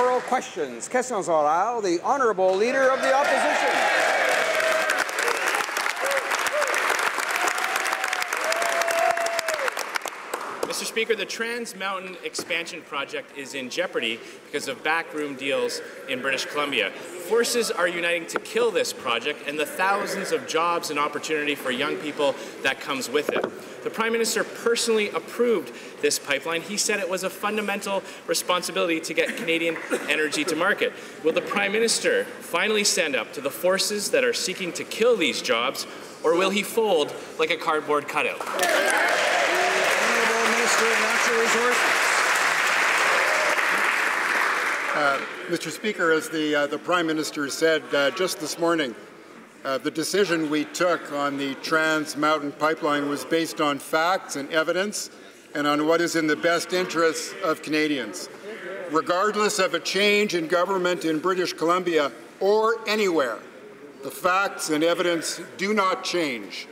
oral questions. Questions orales, the Honourable Leader of the Opposition. Mr. Speaker, the Trans Mountain Expansion Project is in jeopardy because of backroom deals in British Columbia. Forces are uniting to kill this project and the thousands of jobs and opportunity for young people that comes with it. The Prime Minister personally approved this pipeline. He said it was a fundamental responsibility to get Canadian energy to market. Will the Prime Minister finally stand up to the forces that are seeking to kill these jobs, or will he fold like a cardboard cutout? Mr. Speaker, as the Prime Minister said just this morning, the decision we took on the Trans Mountain Pipeline was based on facts and evidence and on what is in the best interests of Canadians. Regardless of a change in government in British Columbia or anywhere, the facts and evidence do not change.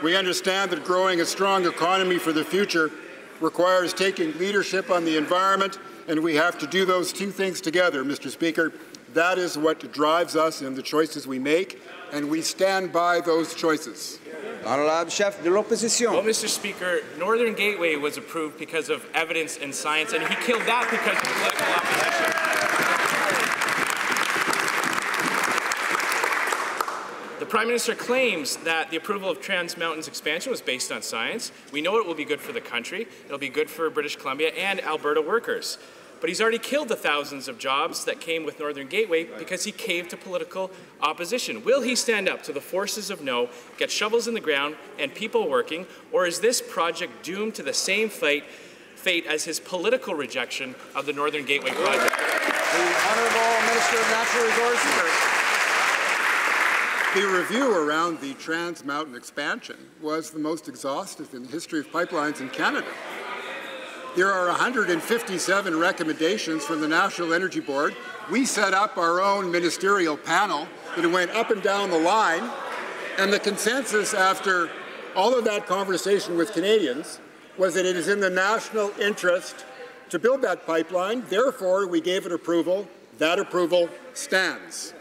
We understand that growing a strong economy for the future requires taking leadership on the environment, and we have to do those two things together, Mr. Speaker. That is what drives us in the choices we make, and we stand by those choices. Honorable Chef de l'Opposition. Well, Mr. Speaker, Northern Gateway was approved because of evidence and science, and he killed that because of political opposition. The Prime Minister claims that the approval of Trans Mountain's expansion was based on science. We know it will be good for the country. It'll be good for British Columbia and Alberta workers. But he's already killed the thousands of jobs that came with Northern Gateway because he caved to political opposition. Will he stand up to the forces of no, get shovels in the ground and people working, or is this project doomed to the same fate as his political rejection of the Northern Gateway project? The Honourable Minister of Natural Resources. The review around the Trans Mountain expansion was the most exhaustive in the history of pipelines in Canada. There are 157 recommendations from the National Energy Board. We set up our own ministerial panel that went up and down the line, and the consensus after all of that conversation with Canadians was that it is in the national interest to build that pipeline. Therefore, we gave it approval. That approval stands.